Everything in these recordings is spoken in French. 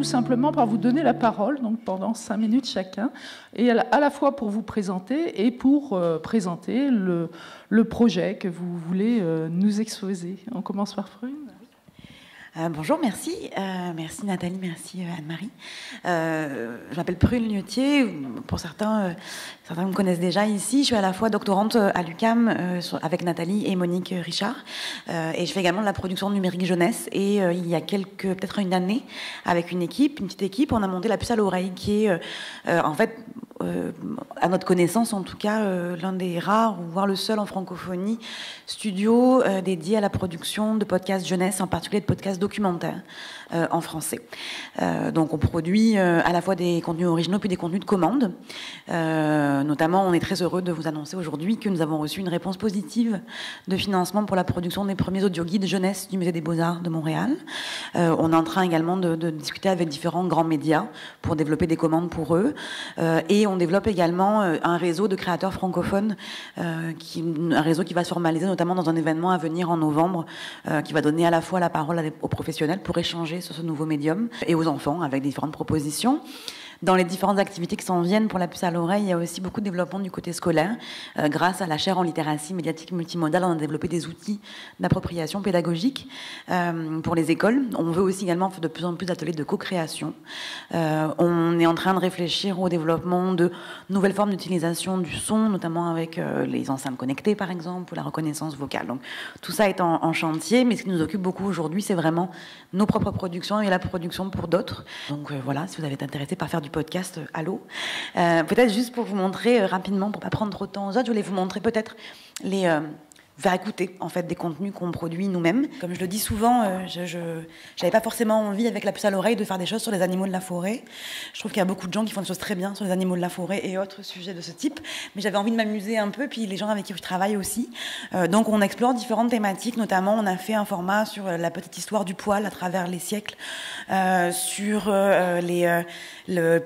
tout simplement par vous donner la parole, donc pendant 5 minutes chacun, et à la fois pour vous présenter et pour présenter le projet que vous voulez nous exposer. On commence par Prune. Bonjour, merci. Merci Nathalie, merci Anne-Marie. Je m'appelle Prune Liutier. Pour certains me connaissent déjà ici. Je suis à la fois doctorante à l'UQAM avec Nathalie et Monique Richard. Et je fais également de la production numérique jeunesse. Et il y a peut-être une année, avec une petite équipe, on a monté La Puce à l'oreille, qui est en fait, à notre connaissance en tout cas, l'un des rares, voire le seul en francophonie, studio dédié à la production de podcasts jeunesse, en particulier de podcasts documentaires en français. Donc on produit à la fois des contenus originaux puis des contenus de commande. Notamment, on est très heureux de vous annoncer aujourd'hui que nous avons reçu une réponse positive de financement pour la production des premiers audioguides jeunesse du Musée des Beaux-Arts de Montréal. On est en train également de discuter avec différents grands médias pour développer des commandes pour eux. Et on développe également un réseau de créateurs francophones, un réseau qui va se formaliser notamment dans un événement à venir en novembre, qui va donner à la fois la parole aux professionnels pour échanger sur ce nouveau médium et aux enfants avec différentes propositions. Dans les différentes activités qui s'en viennent pour La Puce à l'oreille, il y a aussi beaucoup de développement du côté scolaire. Grâce à la chaire en littératie médiatique multimodale, on a développé des outils d'appropriation pédagogique pour les écoles. On veut aussi également faire de plus en plus d'ateliers de co-création. On est en train de réfléchir au développement de nouvelles formes d'utilisation du son, notamment avec les enceintes connectées, par exemple, ou la reconnaissance vocale. Donc, tout ça est en chantier, mais ce qui nous occupe beaucoup aujourd'hui, c'est vraiment nos propres productions et la production pour d'autres. Donc voilà, si vous avez été intéressé par faire du podcast, allô. Peut-être juste pour vous montrer rapidement, pour pas prendre trop de temps aux autres, je voulais vous montrer peut-être faire écouter en fait des contenus qu'on produit nous-mêmes. Comme je le dis souvent, je n'avais pas forcément envie avec La Puce à l'oreille de faire des choses sur les animaux de la forêt. Je trouve qu'il y a beaucoup de gens qui font des choses très bien sur les animaux de la forêt et autres sujets de ce type, mais j'avais envie de m'amuser un peu, puis les gens avec qui je travaille aussi. Donc on explore différentes thématiques, notamment on a fait un format sur la petite histoire du poil à travers les siècles, sur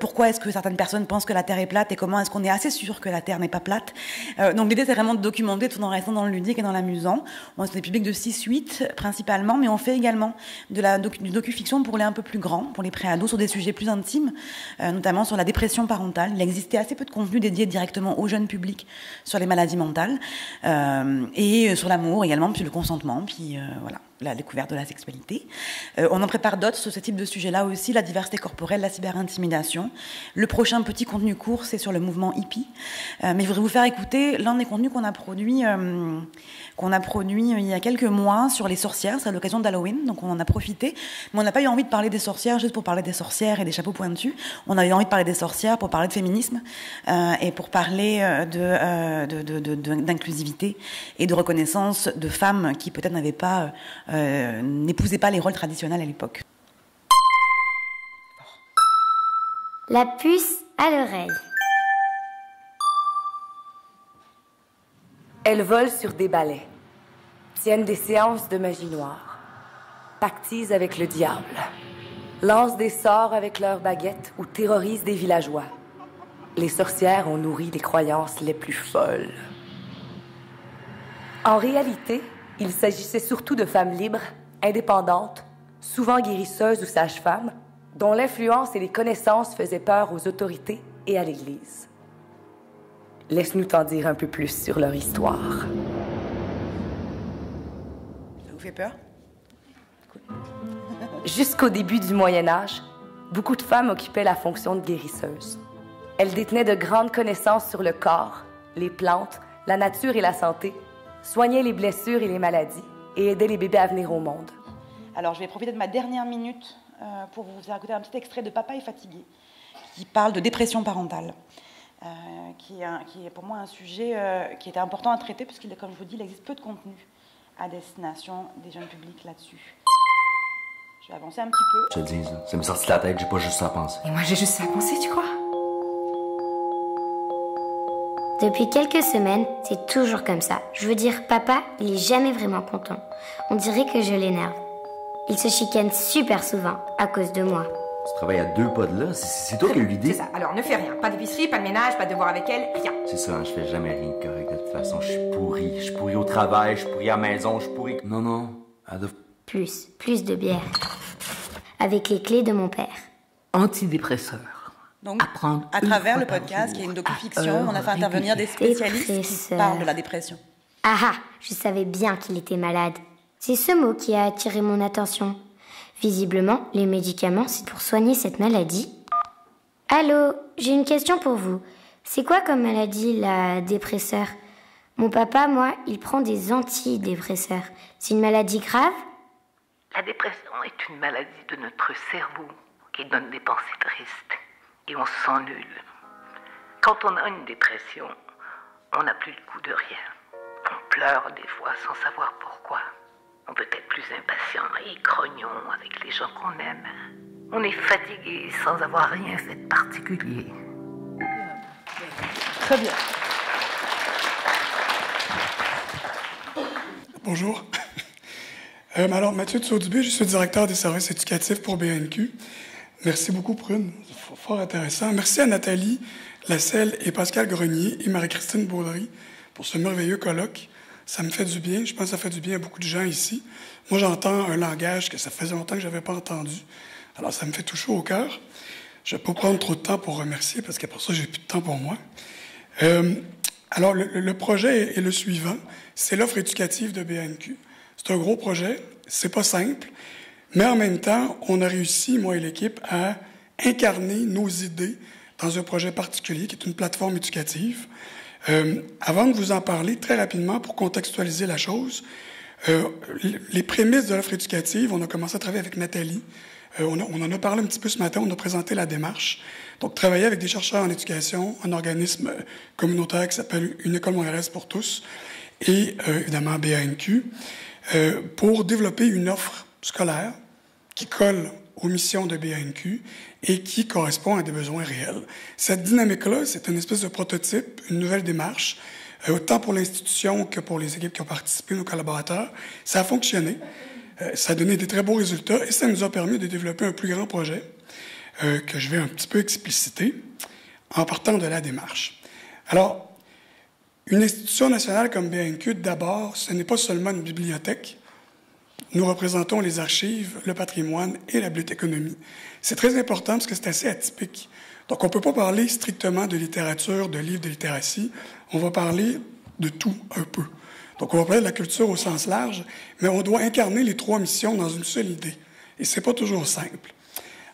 pourquoi est-ce que certaines personnes pensent que la Terre est plate et comment est-ce qu'on est assez sûr que la Terre n'est pas plate. Donc l'idée c'est vraiment de documenter tout en restant dans le ludique et dans l'amusant. On est des publics de 6-8 principalement, mais on fait également du docu-fiction pour les un peu plus grands, pour les pré-ados, sur des sujets plus intimes, notamment sur la dépression parentale. Il existait assez peu de contenu dédié directement aux jeunes publics sur les maladies mentales, et sur l'amour également, puis le consentement, puis voilà, la découverte de la sexualité. On en prépare d'autres sur ce type de sujet-là aussi, la diversité corporelle, la cyberintimidation. Le prochain petit contenu court, c'est sur le mouvement hippie. Mais je voudrais vous faire écouter l'un des contenus qu'on a produit il y a quelques mois sur les sorcières. C'est à l'occasion d'Halloween, donc on en a profité. Mais on n'a pas eu envie de parler des sorcières juste pour parler des sorcières et des chapeaux pointus. On a eu envie de parler des sorcières pour parler de féminisme et pour parler d'inclusivité et de reconnaissance de femmes qui peut-être n'épousaient pas les rôles traditionnels à l'époque. La puce à l'oreille. Elles volent sur des balais, tiennent des séances de magie noire, pactisent avec le diable, lancent des sorts avec leurs baguettes ou terrorisent des villageois. Les sorcières ont nourri les croyances les plus folles. En réalité, il s'agissait surtout de femmes libres, indépendantes, souvent guérisseuses ou sages-femmes, dont l'influence et les connaissances faisaient peur aux autorités et à l'Église. Laisse-nous t'en dire un peu plus sur leur histoire. Ça vous fait peur? Cool. Jusqu'au début du Moyen Âge, beaucoup de femmes occupaient la fonction de guérisseuse. Elles détenaient de grandes connaissances sur le corps, les plantes, la nature et la santé, soignaient les blessures et les maladies et aidaient les bébés à venir au monde. Alors, je vais profiter de ma dernière minute pour vous faire écouter un petit extrait de Papa est fatigué, qui parle de dépression parentale. Qui est pour moi un sujet qui était important à traiter, puisqu'il, comme je vous dis, il existe peu de contenu à destination des jeunes publics là-dessus. Je vais avancer un petit peu. Je te dis, ça m'est sorti de la tête, j'ai pas juste ça à penser. Et moi, j'ai juste ça à penser, tu crois? Depuis quelques semaines, c'est toujours comme ça. Je veux dire, papa, il est jamais vraiment content. On dirait que je l'énerve. Il se chicane super souvent à cause de moi. Tu travailles à 2 pas de là, c'est toi qui as eu l'idée. C'est ça, alors ne fais rien. Pas d'épicerie, pas de ménage, pas de devoir avec elle, rien. C'est ça, je fais jamais rien de correct de toute façon. Je suis pourri. Je suis pourri au travail, je suis pourri à la maison, je suis pourri... Non, Plus de bière. Avec les clés de mon père. antidépresseurs. Donc, à travers le podcast, qui est une docu-fiction, on a fait intervenir des spécialistes qui parlent de la dépression. Ah ah, je savais bien qu'il était malade. C'est ce mot qui a attiré mon attention. Visiblement, les médicaments, c'est pour soigner cette maladie. Allô, j'ai une question pour vous. C'est quoi comme maladie, la dépresseur? Mon papa, moi, il prend des antidépresseurs. C'est une maladie grave? La dépression est une maladie de notre cerveau qui donne des pensées tristes et on se sent nul. Quand on a une dépression, on n'a plus le goût de rien. On pleure des fois sans savoir pourquoi. On peut être plus impatient et grognon avec les gens qu'on aime. On est fatigué sans avoir rien fait de particulier. Très bien. Bonjour. Alors, Mathieu Tsaudubé, je suis directeur des services éducatifs pour BANQ. Merci beaucoup, Prune. C'est fort intéressant. Merci à Nathalie Lasselle et Pascal Grenier et Marie-Christine Baudry pour ce merveilleux colloque. Ça me fait du bien. Je pense que ça fait du bien à beaucoup de gens ici. Moi, j'entends un langage que ça faisait longtemps que je n'avais pas entendu. Alors, ça me fait tout chaud au cœur. Je ne vais pas prendre trop de temps pour remercier parce qu'après ça, j'ai plus de temps pour moi. Alors, le projet est le suivant. C'est l'offre éducative de BANQ. C'est un gros projet. C'est pas simple. Mais en même temps, on a réussi, moi et l'équipe, à incarner nos idées dans un projet particulier qui est une plateforme éducative. Avant de vous en parler très rapidement pour contextualiser la chose, les prémices de l'offre éducative, on a commencé à travailler avec Nathalie. On en a parlé un petit peu ce matin, on a présenté la démarche. Donc, travailler avec des chercheurs en éducation, un organisme communautaire qui s'appelle Une école montréalaise pour tous, et évidemment BANQ, pour développer une offre scolaire qui colle aux missions de BANQ et qui correspond à des besoins réels. Cette dynamique-là, c'est une espèce de prototype, une nouvelle démarche, autant pour l'institution que pour les équipes qui ont participé, nos collaborateurs. Ça a fonctionné, ça a donné des très beaux résultats et ça nous a permis de développer un plus grand projet que je vais un petit peu expliciter en partant de la démarche. Alors, une institution nationale comme BANQ, d'abord, ce n'est pas seulement une bibliothèque. Nous représentons les archives, le patrimoine et la bibliothéconomie. C'est très important parce que c'est assez atypique. Donc, on ne peut pas parler strictement de littérature, de livres de littératie. On va parler de tout un peu. Donc, on va parler de la culture au sens large, mais on doit incarner les trois missions dans une seule idée. Et c'est pas toujours simple.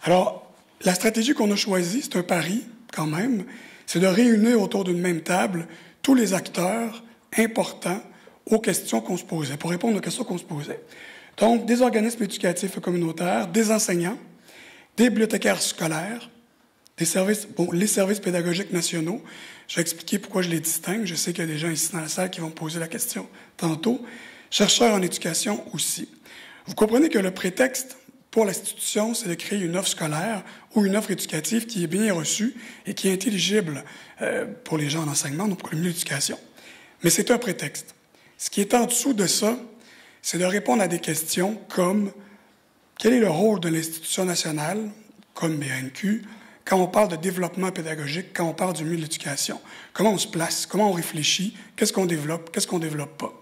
Alors, la stratégie qu'on a choisie, c'est un pari quand même, c'est de réunir autour d'une même table tous les acteurs importants aux questions qu'on se posait, pour répondre aux questions qu'on se posait. Donc, des organismes éducatifs et communautaires, des enseignants, des bibliothécaires scolaires, les services pédagogiques nationaux. Je vais expliquer pourquoi je les distingue. Je sais qu'il y a des gens ici dans la salle qui vont me poser la question tantôt. Chercheurs en éducation aussi. Vous comprenez que le prétexte pour l'institution, c'est de créer une offre scolaire ou une offre éducative qui est bien reçue et qui est intelligible pour les gens en enseignement, donc pour le milieu de l'éducation. Mais c'est un prétexte. Ce qui est en dessous de ça, c'est de répondre à des questions comme quel est le rôle de l'institution nationale, comme BANQ, quand on parle de développement pédagogique, quand on parle du milieu de l'éducation. Comment on se place, comment on réfléchit, qu'est-ce qu'on développe pas.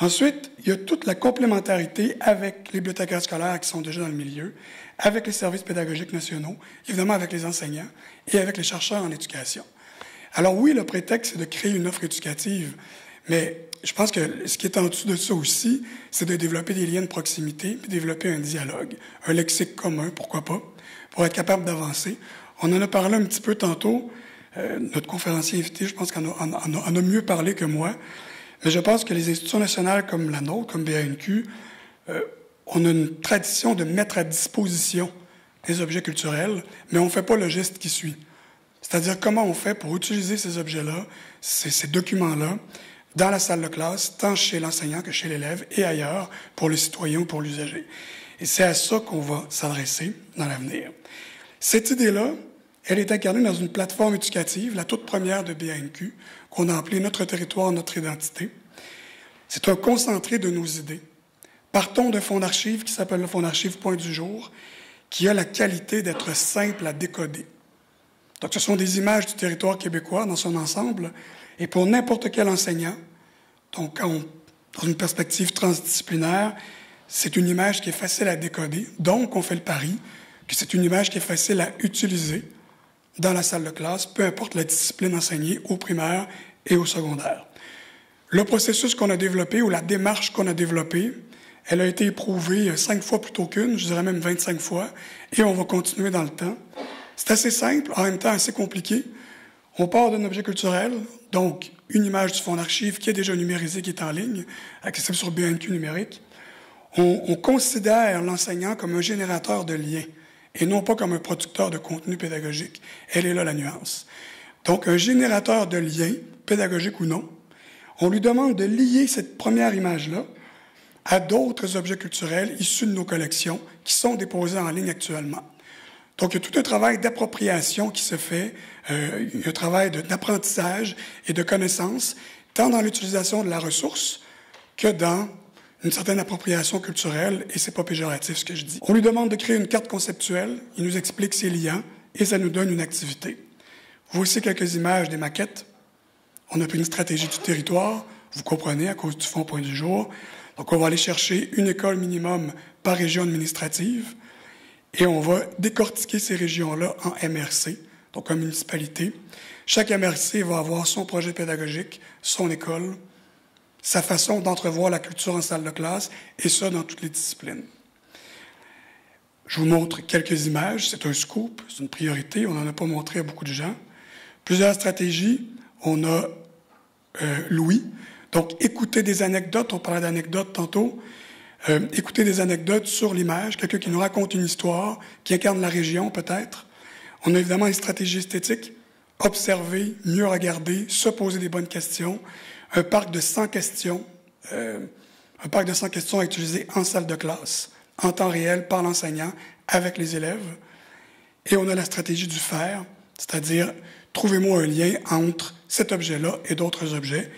Ensuite, il y a toute la complémentarité avec les bibliothécaires scolaires qui sont déjà dans le milieu, avec les services pédagogiques nationaux, évidemment avec les enseignants et avec les chercheurs en éducation. Alors oui, le prétexte, c'est de créer une offre éducative, mais je pense que ce qui est en dessous de ça aussi, c'est de développer des liens de proximité, puis développer un dialogue, un lexique commun, pourquoi pas, pour être capable d'avancer. On en a parlé un petit peu tantôt. Notre conférencier invité, je pense qu'en a mieux parlé que moi. Mais je pense que les institutions nationales comme la nôtre, comme BANQ, on a une tradition de mettre à disposition des objets culturels, mais on ne fait pas le geste qui suit. C'est-à-dire comment on fait pour utiliser ces objets-là, ces documents-là, dans la salle de classe, tant chez l'enseignant que chez l'élève et ailleurs, pour le citoyen ou pour l'usager. Et c'est à ça qu'on va s'adresser dans l'avenir. Cette idée-là, elle est incarnée dans une plateforme éducative, la toute première de BANQ, qu'on a appelée Notre territoire, notre identité. C'est un concentré de nos idées. Partons d'un fonds d'archives qui s'appelle le fonds d'archives Point du jour, qui a la qualité d'être simple à décoder. Donc, ce sont des images du territoire québécois dans son ensemble, et pour n'importe quel enseignant, donc dans une perspective transdisciplinaire, c'est une image qui est facile à décoder. Donc, on fait le pari que c'est une image qui est facile à utiliser dans la salle de classe, peu importe la discipline enseignée au primaire et au secondaire. Le processus qu'on a développé ou la démarche qu'on a développée, elle a été éprouvée 5 fois plutôt qu'une, je dirais même 25 fois, et on va continuer dans le temps. C'est assez simple, en même temps assez compliqué. On part d'un objet culturel, donc une image du fonds d'archives qui est déjà numérisée, qui est en ligne, accessible sur BNQ numérique. On considère l'enseignant comme un générateur de liens et non pas comme un producteur de contenu pédagogique. Elle est là la nuance. Donc, un générateur de liens, pédagogique ou non, on lui demande de lier cette première image-là à d'autres objets culturels issus de nos collections qui sont déposés en ligne actuellement. Donc, il y a tout un travail d'appropriation qui se fait, un travail d'apprentissage et de connaissance, tant dans l'utilisation de la ressource que dans une certaine appropriation culturelle, et c'est pas péjoratif ce que je dis. On lui demande de créer une carte conceptuelle, il nous explique ses liens, et ça nous donne une activité. Voici quelques images des maquettes. On a pris une stratégie du territoire, vous comprenez, à cause du fonds Point du jour. Donc, on va aller chercher une école minimum par région administrative, et on va décortiquer ces régions-là en MRC, donc en municipalité. Chaque MRC va avoir son projet pédagogique, son école, sa façon d'entrevoir la culture en salle de classe, et ça dans toutes les disciplines. Je vous montre quelques images. C'est un scoop, c'est une priorité. On n'en a pas montré à beaucoup de gens. Plusieurs stratégies. On a Louis. Donc, écouter des anecdotes. On parlait d'anecdotes tantôt. Écouter des anecdotes sur l'image. Quelqu'un qui nous raconte une histoire, qui incarne la région, peut-être. On a évidemment les stratégies esthétiques. Observer, mieux regarder, se poser des bonnes questions. Un parc de 100 questions. Un parc de 100 questions à utiliser en salle de classe, en temps réel, par l'enseignant, avec les élèves. Et on a la stratégie du faire, c'est-à-dire, trouvez-moi un lien entre cet objet-là et d'autres objets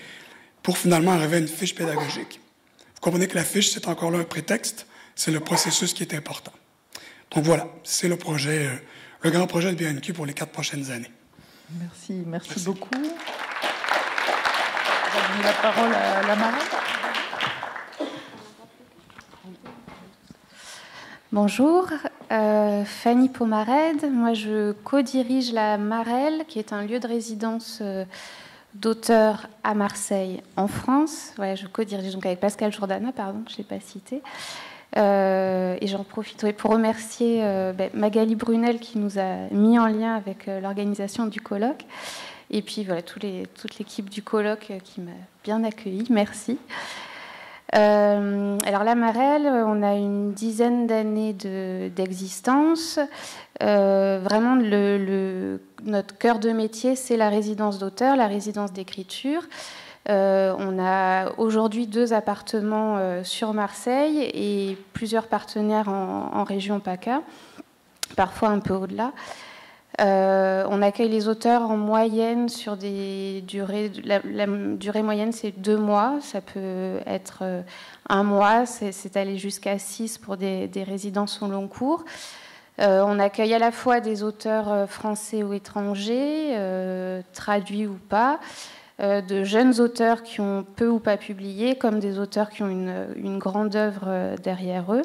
pour finalement arriver à une fiche pédagogique. Vous comprenez que la fiche, c'est encore là un prétexte, c'est le processus qui est important. Donc voilà, c'est le projet, le grand projet de BNQ pour les 4 prochaines années. Merci beaucoup. Je vais donner la parole à la marraine. Bonjour, Fanny Pomarède. Moi, je co-dirige la Marelle, qui est un lieu de résidence d'auteurs à Marseille, en France. Ouais, je co-dirige donc avec Pascal Jourdana, pardon, je ne l'ai pas cité. Et j'en profite pour remercier Magali Brunel qui nous a mis en lien avec l'organisation du colloque. Et puis voilà, toute l'équipe du colloque qui m'a bien accueillie. Merci. Alors la Marelle, on a une dizaine d'années d'existence. Vraiment, notre cœur de métier, c'est la résidence d'auteur, la résidence d'écriture. On a aujourd'hui 2 appartements sur Marseille et plusieurs partenaires en région PACA, parfois un peu au-delà. On accueille les auteurs en moyenne sur des durées. La durée moyenne, c'est 2 mois. Ça peut être 1 mois. C'est aller jusqu'à 6 pour des résidences au long cours. On accueille à la fois des auteurs français ou étrangers, traduits ou pas, de jeunes auteurs qui ont peu ou pas publié, comme des auteurs qui ont une grande œuvre derrière eux.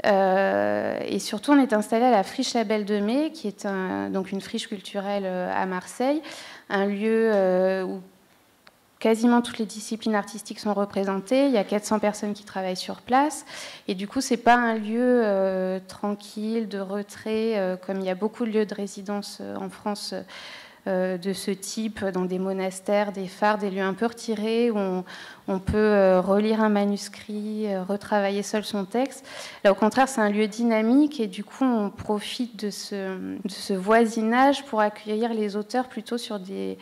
Et surtout, on est installé à la Friche Label de Mai, qui est donc une friche culturelle à Marseille, un lieu où quasiment toutes les disciplines artistiques sont représentées. Il y a 400 personnes qui travaillent sur place. Et du coup, ce n'est pas un lieu tranquille, de retrait, comme il y a beaucoup de lieux de résidence en France de ce type, dans des monastères, des phares, des lieux un peu retirés, où on peut relire un manuscrit, retravailler seul son texte. Là, au contraire, c'est un lieu dynamique et du coup, on profite de ce voisinage pour accueillir les auteurs plutôt sur des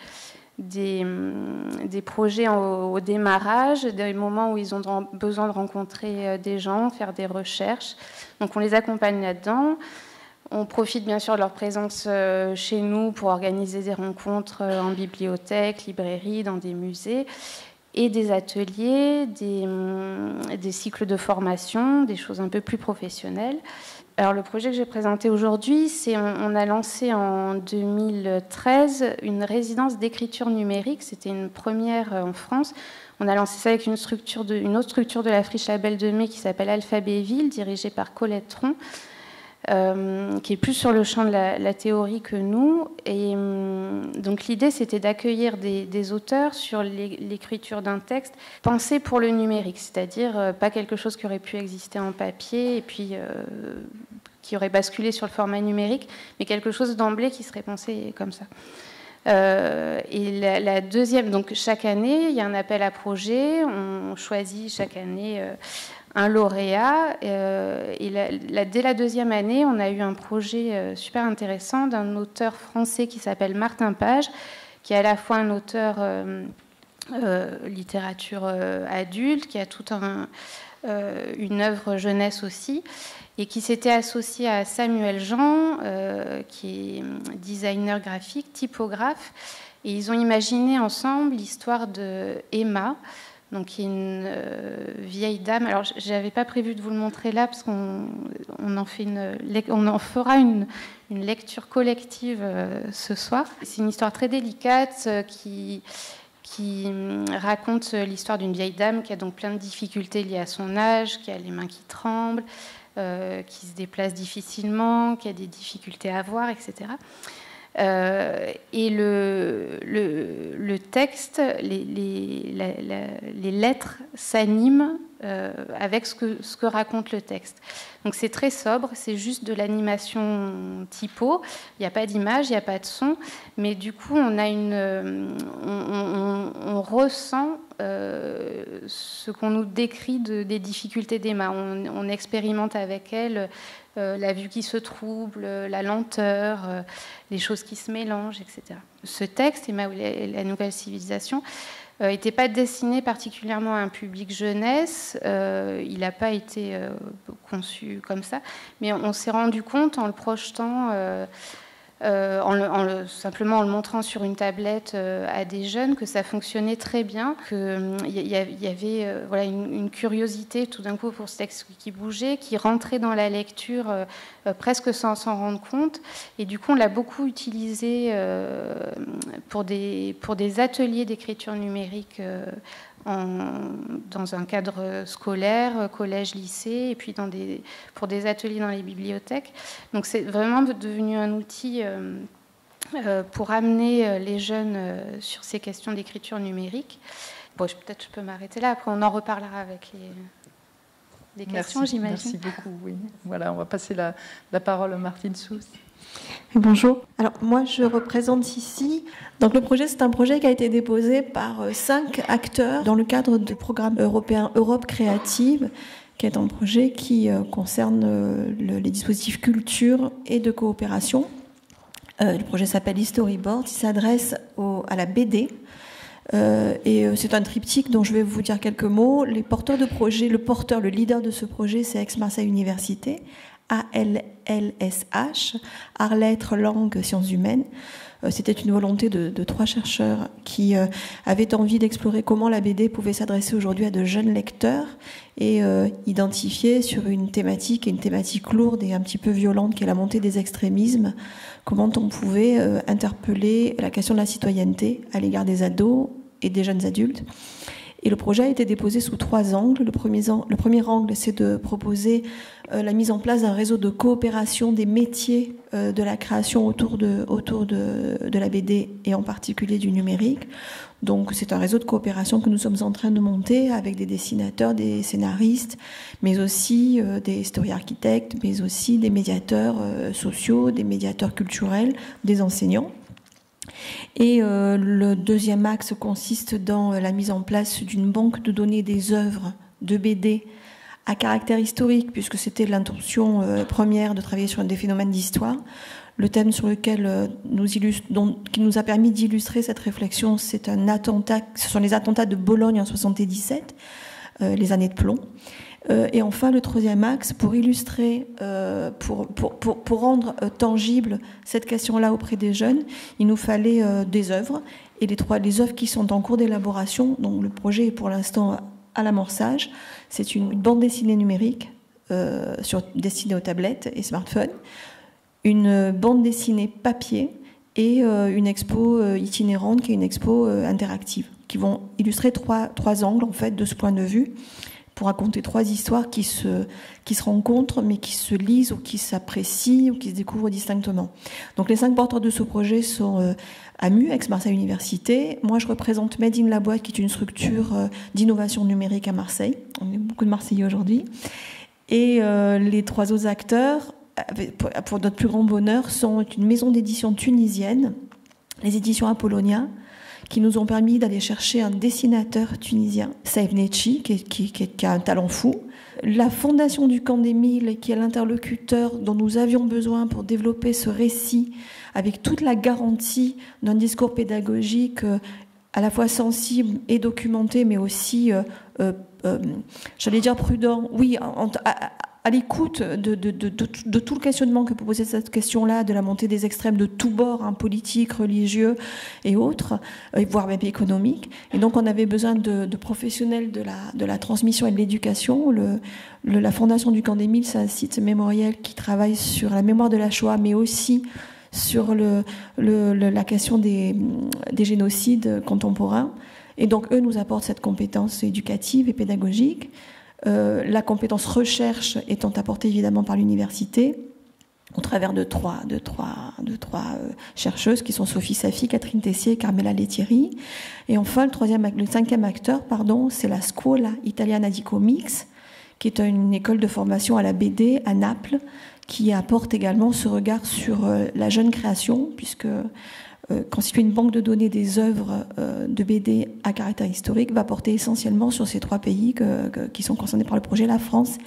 projets au démarrage, des moments où ils ont besoin de rencontrer des gens, faire des recherches. Donc, on les accompagne là-dedans. On profite bien sûr de leur présence chez nous pour organiser des rencontres en bibliothèque, librairie, dans des musées, et des ateliers, des cycles de formation, des choses un peu plus professionnelles. Alors le projet que j'ai présenté aujourd'hui, on a lancé en 2013 une résidence d'écriture numérique. C'était une première en France. On a lancé ça avec une autre structure de la Friche Label de Mai qui s'appelle Alphabet Ville, dirigée par Colette Tron. qui est plus sur le champ de la théorie que nous. Et donc l'idée, c'était d'accueillir des auteurs sur l'écriture d'un texte pensé pour le numérique, c'est-à-dire pas quelque chose qui aurait pu exister en papier et puis qui aurait basculé sur le format numérique, mais quelque chose d'emblée qui serait pensé comme ça. Et la deuxième, donc chaque année, il y a un appel à projet, on choisit chaque année un lauréat, et dès la deuxième année, on a eu un projet super intéressant d'un auteur français qui s'appelle Martin Page, qui est à la fois un auteur littérature adulte, qui a toute une œuvre jeunesse aussi, et qui s'était associé à Samuel Jean, qui est designer graphique, typographe, et ils ont imaginé ensemble l'histoire de Emma, donc qui est une vieille dame. Alors, j'avais pas prévu de vous le montrer là, parce qu'on en fera une lecture collective ce soir. C'est une histoire très délicate qui raconte l'histoire d'une vieille dame qui a donc plein de difficultés liées à son âge, qui a les mains qui tremblent, qui se déplace difficilement, qui a des difficultés à voir, etc. Et le texte, les lettres s'animent avec ce que raconte le texte. Donc c'est très sobre, c'est juste de l'animation typo, il n'y a pas d'image, il n'y a pas de son, mais du coup on ressent ce qu'on nous décrit des difficultés d'Emma. On expérimente avec elle la vue qui se trouble, la lenteur, les choses qui se mélangent, etc. Ce texte, Emma et la nouvelle civilisation, n'était pas destiné particulièrement à un public jeunesse. Il n'a pas été conçu comme ça, mais on s'est rendu compte en le projetant, simplement en le montrant sur une tablette à des jeunes, que ça fonctionnait très bien, qu'il y avait une curiosité tout d'un coup pour ce texte qui bougeait, qui rentrait dans la lecture presque sans s'en rendre compte. Et du coup, on l'a beaucoup utilisé pour des ateliers d'écriture numérique dans un cadre scolaire, collège, lycée, et puis pour des ateliers dans les bibliothèques. Donc c'est vraiment devenu un outil pour amener les jeunes sur ces questions d'écriture numérique. Bon, peut-être je peux m'arrêter là, après on en reparlera avec les questions, j'imagine. Merci beaucoup, oui. Voilà, on va passer la parole à Martine Sousse. Bonjour. Alors moi je représente ici. Donc le projet, c'est un projet qui a été déposé par 5 acteurs dans le cadre du programme européen Europe Créative, qui est un projet qui concerne les dispositifs culture et de coopération. Le projet s'appelle Storyboard. Il s'adresse à la BD. Et c'est un triptyque dont je vais vous dire quelques mots. Les porteurs de projet, le leader de ce projet, c'est Aix-Marseille Université. ALLSH, Arts, Lettres, Langues, Sciences Humaines. C'était une volonté de 3 chercheurs qui avaient envie d'explorer comment la BD pouvait s'adresser aujourd'hui à de jeunes lecteurs et identifier sur une thématique lourde et un petit peu violente qui est la montée des extrémismes, comment on pouvait interpeller la question de la citoyenneté à l'égard des ados et des jeunes adultes. Et le projet a été déposé sous 3 angles. Le premier angle, c'est de proposer la mise en place d'un réseau de coopération des métiers de la création autour de la BD et en particulier du numérique. Donc c'est un réseau de coopération que nous sommes en train de monter avec des dessinateurs, des scénaristes, mais aussi des story-architectes, mais aussi des médiateurs sociaux, des médiateurs culturels, des enseignants. Et le deuxième axe consiste dans la mise en place d'une banque de données des œuvres de BD à caractère historique, puisque c'était l'intention première de travailler sur des phénomènes d'histoire. Le thème sur lequel qui nous a permis d'illustrer cette réflexion, ce sont les attentats de Bologne en 1977, les années de plomb. Et enfin, le troisième axe, pour illustrer, pour rendre tangible cette question-là auprès des jeunes, il nous fallait des œuvres. Et les œuvres qui sont en cours d'élaboration, donc le projet est pour l'instant à l'amorçage, c'est une bande dessinée numérique destinée aux tablettes et smartphones, une bande dessinée papier et une expo itinérante qui est une expo interactive, qui vont illustrer trois angles en fait de ce point de vue. pour raconter 3 histoires qui se rencontrent, mais qui se lisent ou qui s'apprécient ou qui se découvrent distinctement. Donc les 5 porteurs de ce projet sont AMU, ex-Marseille Université. Moi, je représente Made in la Boîte, qui est une structure d'innovation numérique à Marseille. On est beaucoup de Marseillais aujourd'hui. Et les 3 autres acteurs, pour notre plus grand bonheur, sont une maison d'édition tunisienne, les éditions Apollonia, qui nous ont permis d'aller chercher un dessinateur tunisien, Saïf Netchi, qui a un talent fou. La Fondation du Camp des Milles, qui est l'interlocuteur dont nous avions besoin pour développer ce récit, avec toute la garantie d'un discours pédagogique à la fois sensible et documenté, mais aussi, j'allais dire prudent, oui, à l'écoute de tout le questionnement que posait cette question-là, de la montée des extrêmes de tous bords, hein, politiques, religieux et autres, voire même économiques. Et donc on avait besoin de professionnels de la transmission et de l'éducation. La Fondation du Camp des Milles, c'est un site mémoriel qui travaille sur la mémoire de la Shoah, mais aussi sur la question des génocides contemporains. Et donc eux nous apportent cette compétence éducative et pédagogique. La compétence recherche étant apportée évidemment par l'université au travers de trois chercheuses qui sont Sophie Safi, Catherine Tessier et Carmela Lettieri. Et enfin, le 5e acteur, c'est la Scuola Italiana di Comics, qui est une école de formation à la BD à Naples, qui apporte également ce regard sur la jeune création, puisque constituer une banque de données des œuvres de BD à caractère historique va porter essentiellement sur ces 3 pays qui sont concernés par le projet, la France,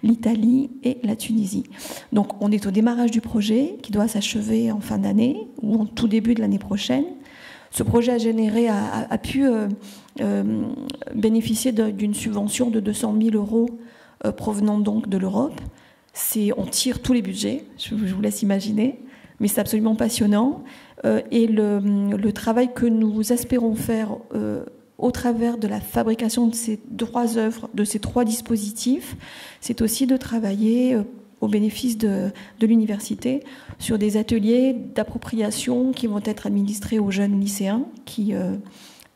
l'Italie et la Tunisie. Donc on est au démarrage du projet qui doit s'achever en fin d'année ou en tout début de l'année prochaine. Ce projet a pu bénéficier d'une subvention de 200 000 euros provenant donc de l'Europe. On tire tous les budgets, je vous laisse imaginer, mais c'est absolument passionnant. Et le travail que nous espérons faire au travers de la fabrication de ces 3 œuvres, de ces 3 dispositifs, c'est aussi de travailler au bénéfice de l'université sur des ateliers d'appropriation qui vont être administrés aux jeunes lycéens qui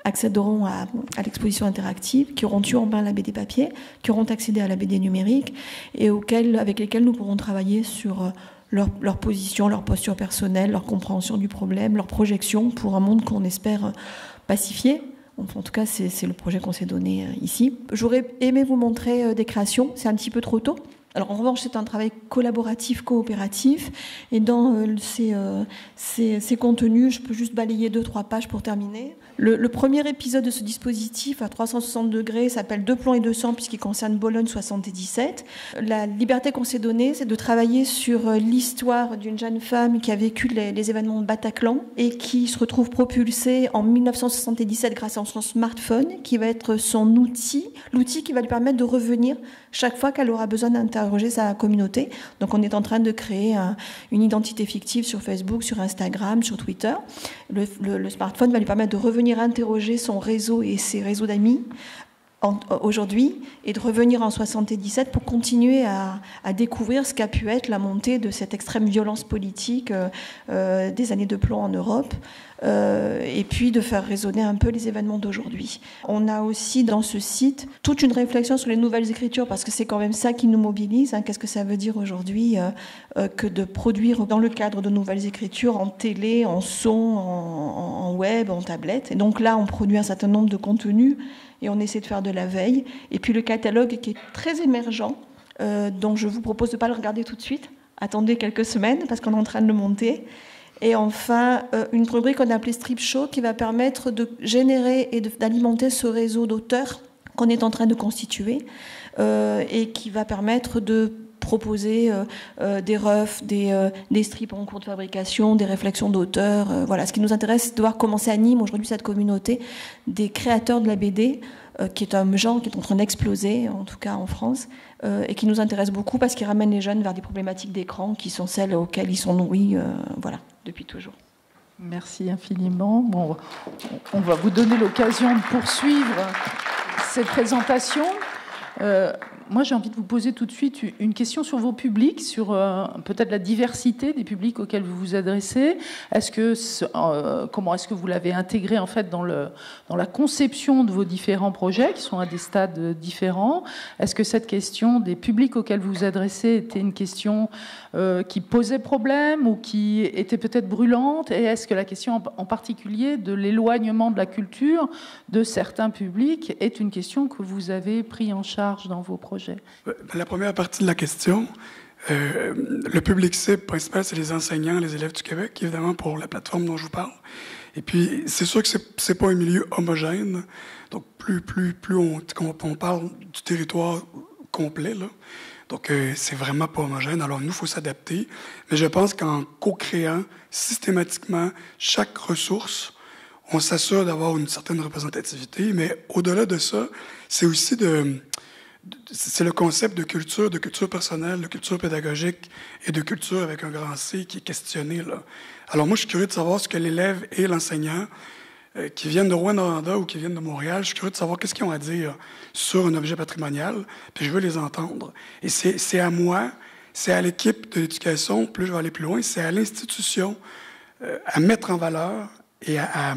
accéderont à l'exposition interactive, qui auront eu en main la BD papier, qui auront accédé à la BD numérique et avec lesquels nous pourrons travailler sur leur position, leur posture personnelle, leur compréhension du problème, leur projection pour un monde qu'on espère pacifié. En tout cas, c'est le projet qu'on s'est donné ici. J'aurais aimé vous montrer des créations, c'est un petit peu trop tôt. Alors en revanche, c'est un travail collaboratif, coopératif, et dans ces contenus, je peux juste balayer 2-3 pages pour terminer. Le premier épisode de ce dispositif à 360 degrés s'appelle 2 plombs et 2 sang, puisqu'il concerne Bologne 77. La liberté qu'on s'est donnée, c'est de travailler sur l'histoire d'une jeune femme qui a vécu les événements de Bataclan et qui se retrouve propulsée en 1977 grâce à son smartphone, qui va être son outil, l'outil qui va lui permettre de revenir chaque fois qu'elle aura besoin d'interroger sa communauté. Donc on est en train de créer une identité fictive sur Facebook, sur Instagram, sur Twitter. Le smartphone va lui permettre de revenir interroger son réseau et ses réseaux d'amis aujourd'hui et de revenir en 77 pour continuer à découvrir ce qu'a pu être la montée de cette extrême violence politique des années de plomb en Europe et puis de faire résonner un peu les événements d'aujourd'hui. On a aussi dans ce site toute une réflexion sur les nouvelles écritures parce que c'est quand même ça qui nous mobilise. Qu'est-ce que ça veut dire aujourd'hui que de produire dans le cadre de nouvelles écritures en télé, en son, en web, en tablette. Et donc là, on produit un certain nombre de contenus et on essaie de faire de la veille. Et puis le catalogue qui est très émergent, donc je vous propose de ne pas le regarder tout de suite. Attendez quelques semaines parce qu'on est en train de le monter. Et enfin, une rubrique qu'on a appelée Strip Show qui va permettre de générer et d'alimenter ce réseau d'auteurs qu'on est en train de constituer et qui va permettre de proposer des refs, des strips en cours de fabrication, des réflexions d'auteurs. Voilà. Ce qui nous intéresse, c'est de voir comment s'anime aujourd'hui cette communauté des créateurs de la BD, qui est un genre qui est en train d'exploser, en tout cas en France, et qui nous intéresse beaucoup parce qu'il ramène les jeunes vers des problématiques d'écran qui sont celles auxquelles ils sont nourris depuis toujours. Merci infiniment. Bon, on va vous donner l'occasion de poursuivre cette présentation. moi, j'ai envie de vous poser tout de suite une question sur vos publics, sur peut-être la diversité des publics auxquels vous vous adressez. Comment est-ce que vous l'avez intégré en fait dans la conception de vos différents projets qui sont à des stades différents? Est-ce que cette question des publics auxquels vous vous adressez était une question qui posait problème ou qui était peut-être brûlante? Et est-ce que la question en particulier de l'éloignement de la culture de certains publics est une question que vous avez pris en charge dans vos projets? La première partie de la question, le public cible principal, c'est les enseignants, les élèves du Québec, évidemment, pour la plateforme dont je vous parle. Et puis, c'est sûr que c'est pas un milieu homogène. Donc, plus on parle du territoire complet, là. Donc, c'est vraiment pas homogène. Alors, nous, il faut s'adapter. Mais je pense qu'en co-créant systématiquement chaque ressource, on s'assure d'avoir une certaine représentativité. Mais au-delà de ça, c'est aussi c'est le concept de culture personnelle, de culture pédagogique et de culture avec un grand C qui est questionné, là. Alors, moi, je suis curieux de savoir ce que l'élève et l'enseignant qui viennent de Rwanda ou qui viennent de Montréal, je suis curieux de savoir qu'est-ce qu'ils ont à dire sur un objet patrimonial, puis je veux les entendre. Et c'est à moi, c'est à l'équipe de l'éducation, plus je vais aller plus loin, c'est à l'institution à mettre en valeur et à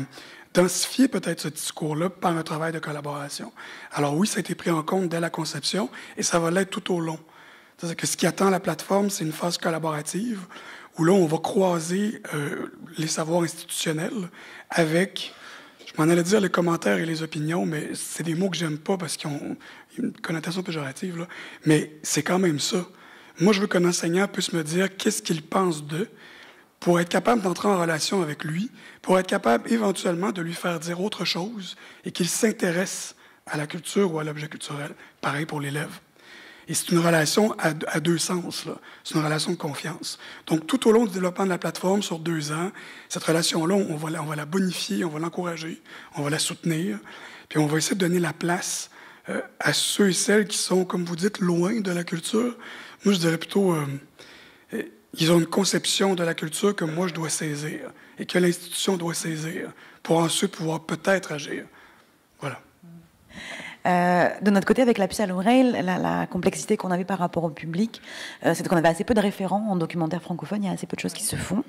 densifier peut-être ce discours-là par un travail de collaboration. Alors oui, ça a été pris en compte dès la conception et ça va l'être tout au long. C'est-à-dire que ce qui attend la plateforme, c'est une phase collaborative où là, on va croiser les savoirs institutionnels avec... Je m'en allais dire les commentaires et les opinions, mais c'est des mots que j'aime pas parce qu'ils ont une connotation péjorative, là. Mais c'est quand même ça. Moi, je veux qu'un enseignant puisse me dire qu'est-ce qu'il pense d'eux pour être capable d'entrer en relation avec lui, pour être capable éventuellement de lui faire dire autre chose et qu'il s'intéresse à la culture ou à l'objet culturel. Pareil pour l'élève. Et c'est une relation à deux sens, là. C'est une relation de confiance. Donc, tout au long du développement de la plateforme, sur 2 ans, cette relation-là, on va la bonifier, on va l'encourager, on va la soutenir, puis on va essayer de donner la place à ceux et celles qui sont, comme vous dites, loin de la culture. Moi, je dirais plutôt, ils ont une conception de la culture que moi, je dois saisir et que l'institution doit saisir pour ensuite pouvoir peut-être agir. Voilà. De notre côté, avec la puce à l'oreille, la complexité qu'on avait par rapport au public, c'est qu'on avait assez peu de référents en documentaire francophone, il y a assez peu de choses qui se font.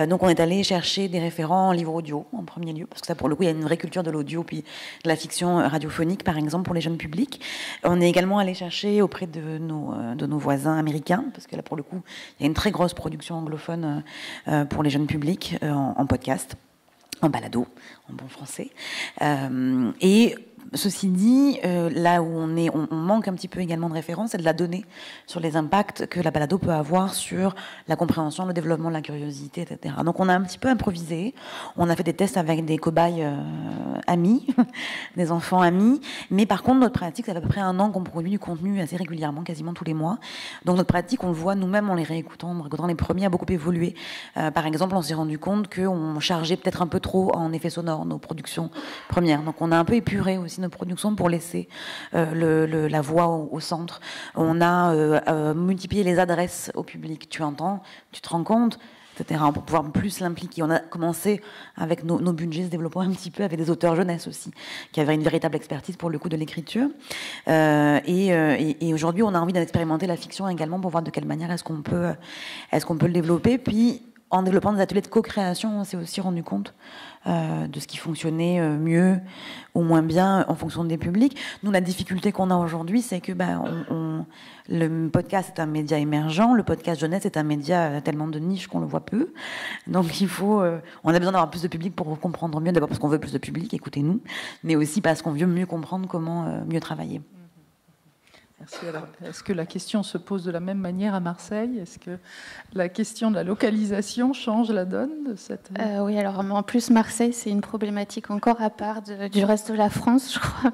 Donc on est allé chercher des référents en livre audio, en premier lieu, parce que ça, pour le coup, il y a une vraie culture de l'audio, puis de la fiction radiophonique, par exemple, pour les jeunes publics. On est également allé chercher auprès de nos voisins américains, parce que là, pour le coup, il y a une très grosse production anglophone pour les jeunes publics en podcast, en balado, en bon français. Et ceci dit, là où on manque un petit peu également de référence, c'est de la donnée sur les impacts que la balado peut avoir sur la compréhension, le développement de la curiosité, etc. Donc on a un petit peu improvisé, on a fait des tests avec des cobayes amis, des enfants amis, mais par contre notre pratique, c'est à peu près 1 an qu'on produit du contenu assez régulièrement, quasiment tous les mois. Donc notre pratique, on le voit nous-mêmes en les réécoutant, les premiers a beaucoup évolué. Par exemple, on s'est rendu compte qu'on chargeait peut-être un peu trop en effets sonores nos productions premières. Donc on a un peu épuré aussi nos productions pour laisser la voix au centre. On a multiplié les adresses au public. Tu entends, tu te rends compte, etc. Pour pouvoir plus l'impliquer. On a commencé avec nos budgets, se développant un petit peu avec des auteurs jeunesse aussi, qui avaient une véritable expertise pour le coup de l'écriture. Et aujourd'hui, on a envie d'expérimenter la fiction également pour voir de quelle manière est-ce qu'on peut le développer. Puis, en développant des ateliers de co-création, on s'est aussi rendu compte de ce qui fonctionnait mieux ou moins bien en fonction des publics. Nous, la difficulté qu'on a aujourd'hui, c'est que le podcast est un média émergent, le podcast jeunesse est un média tellement de niche qu'on le voit peu. Donc on a besoin d'avoir plus de public pour comprendre mieux, d'abord parce qu'on veut plus de public, écoutez-nous, mais aussi parce qu'on veut mieux comprendre comment mieux travailler. Merci. Alors, est-ce que la question se pose de la même manière à Marseille? Est-ce que la question de la localisation change la donne de cette... Oui, alors en plus, Marseille, c'est une problématique encore à part du reste de la France, je crois.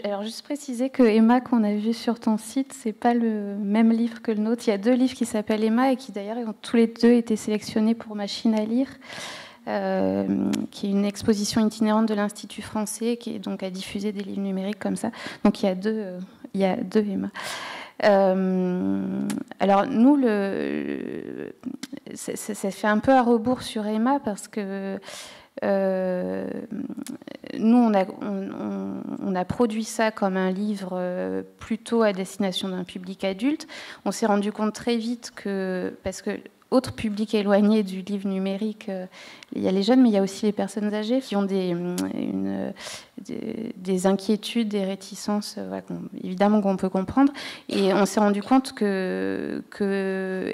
Alors, juste préciser que Emma, qu'on a vu sur ton site, c'est pas le même livre que le nôtre. Il y a 2 livres qui s'appellent Emma et qui, d'ailleurs, ont tous les 2 été sélectionnés pour Machine à lire. Qui est une exposition itinérante de l'Institut français, qui est donc à diffuser des livres numériques comme ça. Donc il y a deux Emma. Alors nous, ça fait un peu à rebours sur Emma parce que nous, on a produit ça comme un livre plutôt à destination d'un public adulte. On s'est rendu compte très vite parce que autre public éloigné du livre numérique, il y a les jeunes, mais il y a aussi les personnes âgées qui ont des inquiétudes, des réticences, évidemment qu'on peut comprendre. Et on s'est rendu compte que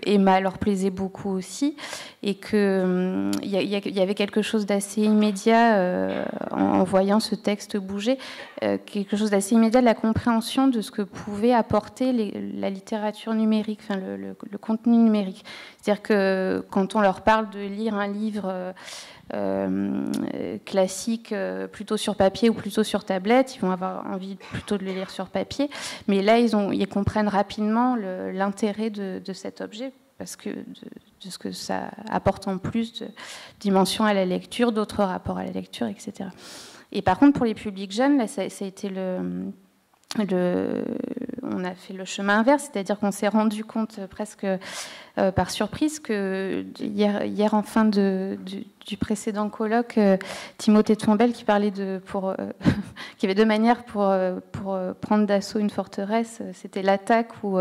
Emma leur plaisait beaucoup aussi, et qu'il y avait quelque chose d'assez immédiat en voyant ce texte bouger, quelque chose d'assez immédiat de la compréhension de ce que pouvait apporter la littérature numérique, enfin le contenu numérique. C'est-à-dire que quand on leur parle de lire un livre classique plutôt sur papier ou plutôt sur tablette, ils vont avoir envie plutôt de le lire sur papier, mais là ils comprennent rapidement l'intérêt de cet objet, parce que de ce que ça apporte en plus de dimension à la lecture, d'autres rapports à la lecture, etc. Et par contre, pour les publics jeunes, là, ça a été on a fait le chemin inverse, c'est-à-dire qu'on s'est rendu compte presque par surprise que hier en fin du précédent colloque, Timothée Tombel qui parlait qu'il y avait deux manières pour prendre d'assaut une forteresse, c'était l'attaque ou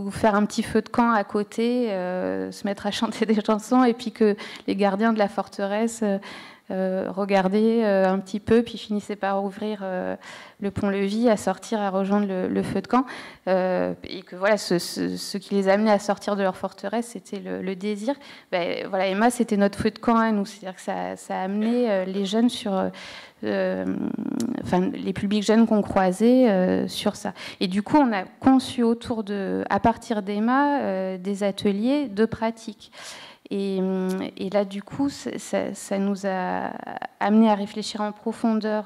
faire un petit feu de camp à côté, se mettre à chanter des chansons, et puis que les gardiens de la forteresse regardaient un petit peu, puis finissaient par ouvrir le pont-levis, à sortir, à rejoindre le feu de camp, et que voilà, ce qui les amenait à sortir de leur forteresse, c'était le désir. Voilà, Emma, c'était notre feu de camp à nous, c'est-à-dire que ça a amené les jeunes sur... les publics jeunes qu'on croisait sur ça. Et du coup, on a conçu à partir d'Emma, des ateliers de pratique. Et là, du coup, ça nous a amené à réfléchir en profondeur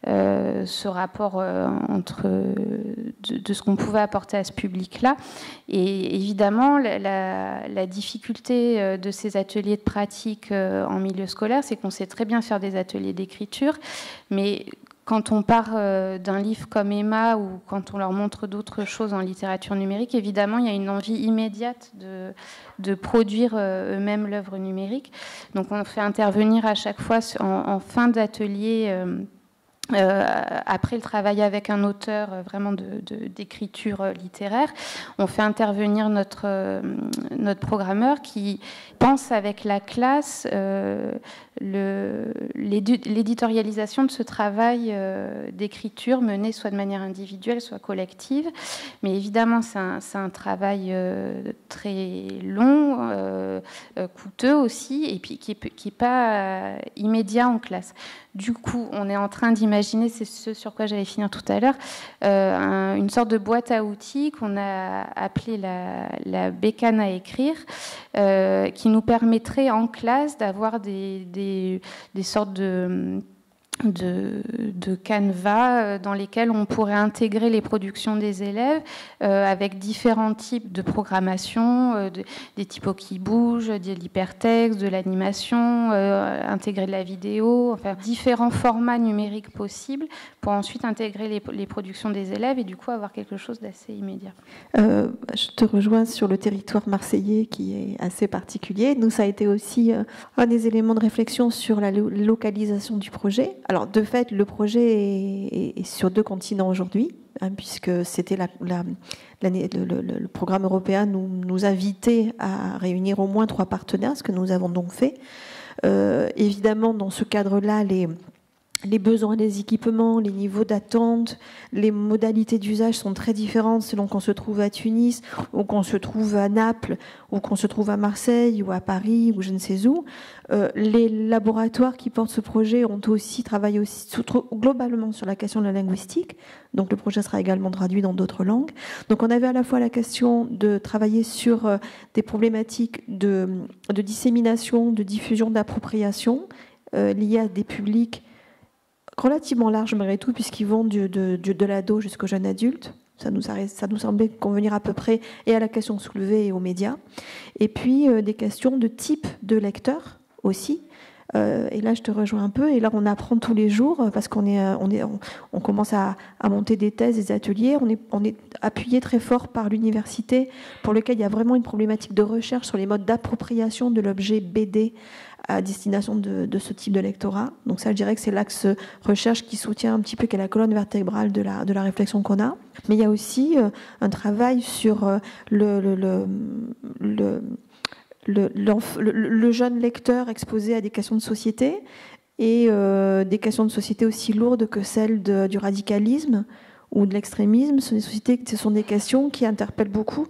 ce rapport de ce qu'on pouvait apporter à ce public-là. Et évidemment, la difficulté de ces ateliers de pratique en milieu scolaire, c'est qu'on sait très bien faire des ateliers d'écriture, mais quand on part d'un livre comme Emma, ou quand on leur montre d'autres choses en littérature numérique, évidemment, il y a une envie immédiate de produire eux-mêmes l'œuvre numérique. Donc on fait intervenir à chaque fois en fin d'atelier, après le travail avec un auteur vraiment d'écriture littéraire, on fait intervenir notre programmeur qui pense avec la classe l'éditorialisation de ce travail d'écriture mené soit de manière individuelle, soit collective. Mais évidemment, c'est un travail très long, coûteux aussi, et puis qui n'est pas immédiat en classe. Du coup, on est en train d'imaginer, c'est ce sur quoi j'allais finir tout à l'heure, une sorte de boîte à outils qu'on a appelée la bécane à écrire, qui nous permettrait en classe d'avoir des sortes de canevas dans lesquels on pourrait intégrer les productions des élèves avec différents types de programmation, des typos qui bougent, de l'hypertexte, de l'animation, intégrer de la vidéo, enfin différents formats numériques possibles pour ensuite intégrer les productions des élèves et du coup avoir quelque chose d'assez immédiat. Je te rejoins sur le territoire marseillais qui est assez particulier. Nous, ça a été aussi un des éléments de réflexion sur la localisation du projet. Alors, de fait, le projet est sur 2 continents aujourd'hui, puisque c'était le programme européen nous invitait à réunir au moins 3 partenaires, ce que nous avons donc fait. Évidemment, dans ce cadre-là, les besoins des équipements, les niveaux d'attente, les modalités d'usage sont très différentes selon qu'on se trouve à Tunis ou qu'on se trouve à Naples ou qu'on se trouve à Marseille ou à Paris ou je ne sais où. Les laboratoires qui portent ce projet ont aussi travaillé globalement sur la question de la linguistique. Donc le projet sera également traduit dans d'autres langues. Donc on avait à la fois la question de travailler sur des problématiques de dissémination, de diffusion, d'appropriation liées à des publics relativement large malgré tout, puisqu'ils vont de l'ado jusqu'au jeune adulte. Ça nous semblait convenir à peu près et à la question soulevée et aux médias. Et puis des questions de type de lecteur aussi, Et là, je te rejoins un peu. Et là, on apprend tous les jours parce qu'on on commence à monter des thèses, des ateliers. On est appuyé très fort par l'université, pour lequel il y a vraiment une problématique de recherche sur les modes d'appropriation de l'objet BD à destination de ce type de lectorat. Donc ça, je dirais que c'est l'axe recherche qui soutient un petit peu, qui est la colonne vertébrale de la réflexion qu'on a. Mais il y a aussi un travail sur le jeune lecteur exposé à des questions de société et des questions de société aussi lourdes que celles du radicalisme ou de l'extrémisme. Ce sont des questions qui interpellent beaucoup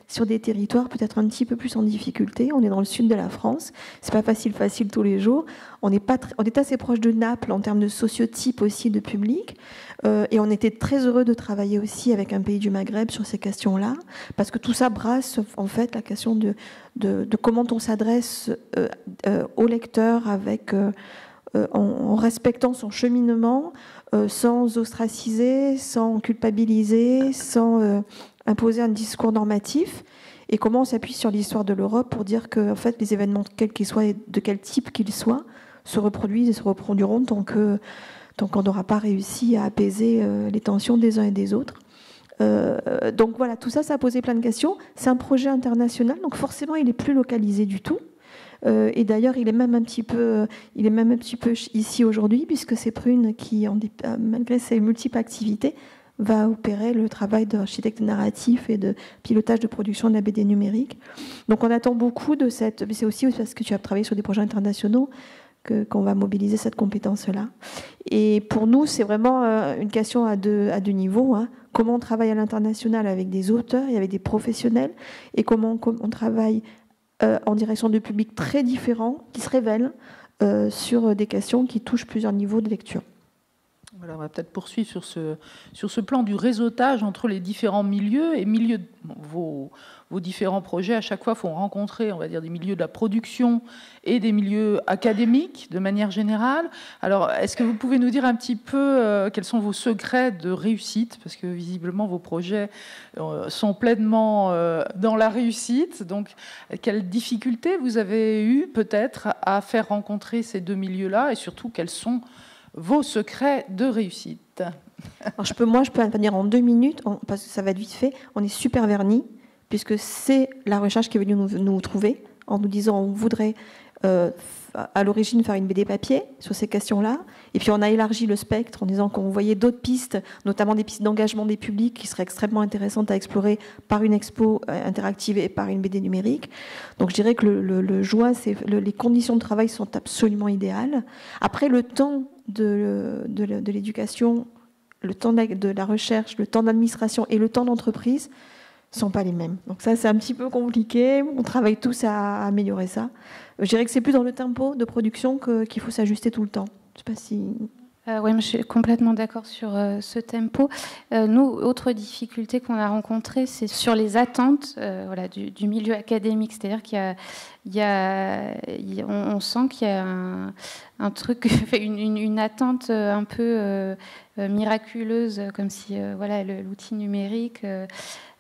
sur des territoires peut-être un petit peu plus en difficulté. On est dans le sud de la France, c'est pas facile tous les jours. On est assez proche de Naples en termes de sociotype aussi de public, et on était très heureux de travailler aussi avec un pays du Maghreb sur ces questions-là, parce que tout ça brasse en fait la question de comment on s'adresse au lecteur en respectant son cheminement, sans ostraciser, sans culpabiliser, sans imposer un discours normatif, et comment on s'appuie sur l'histoire de l'Europe pour dire que en fait, les événements, quels qu'ils soient et de quel type qu'ils soient, se reproduisent et se reproduiront tant qu'on n'aura pas réussi à apaiser les tensions des uns et des autres. Donc voilà, tout ça, ça a posé plein de questions. C'est un projet international, donc forcément, il n'est plus localisé du tout. Et d'ailleurs, il est même un petit peu ici aujourd'hui, puisque c'est Prune qui, malgré ses multiples activités, va opérer le travail d'architecte narratif et de pilotage de production de la BD numérique. Donc on attend beaucoup de cette... Mais c'est aussi parce que tu as travaillé sur des projets internationaux qu'on va mobiliser cette compétence-là. Et pour nous, c'est vraiment une question à deux niveaux. Comment on travaille à l'international avec des auteurs et avec des professionnels, et comment on travaille en direction de publics très différents qui se révèlent sur des questions qui touchent plusieurs niveaux de lecture. Voilà, on va peut-être poursuivre sur ce plan du réseautage entre les différents milieux et vos différents projets. À chaque fois, font rencontrer, on va dire, des milieux de la production et des milieux académiques de manière générale. Alors, est-ce que vous pouvez nous dire un petit peu quels sont vos secrets de réussite? Parce que visiblement, vos projets sont pleinement dans la réussite. Donc, quelles difficultés vous avez eues peut-être à faire rencontrer ces deux milieux-là, et surtout, quels sont vos secrets de réussite? Alors je peux intervenir en 2 minutes, parce que ça va être vite fait. On est super vernis, puisque c'est la recherche qui est venue nous trouver, en nous disant on voudrait à l'origine faire une BD papier sur ces questions-là. Et puis on a élargi le spectre en disant qu'on voyait d'autres pistes, notamment des pistes d'engagement des publics qui seraient extrêmement intéressantes à explorer par une expo interactive et par une BD numérique. Donc je dirais que le juin, les conditions de travail sont absolument idéales. Après, le temps de l'éducation, le temps de la recherche, le temps d'administration et le temps d'entreprise ne sont pas les mêmes. Donc ça, c'est un petit peu compliqué. On travaille tous à améliorer ça. Je dirais que c'est plus dans le tempo de production qu'il faut s'ajuster tout le temps. Je sais pas si... Oui, je suis complètement d'accord sur ce tempo. Nous, autre difficulté qu'on a rencontrée, c'est sur les attentes du milieu académique. C'est-à-dire on sent qu'il y a un truc, une attente un peu miraculeuse, comme si l'outil numérique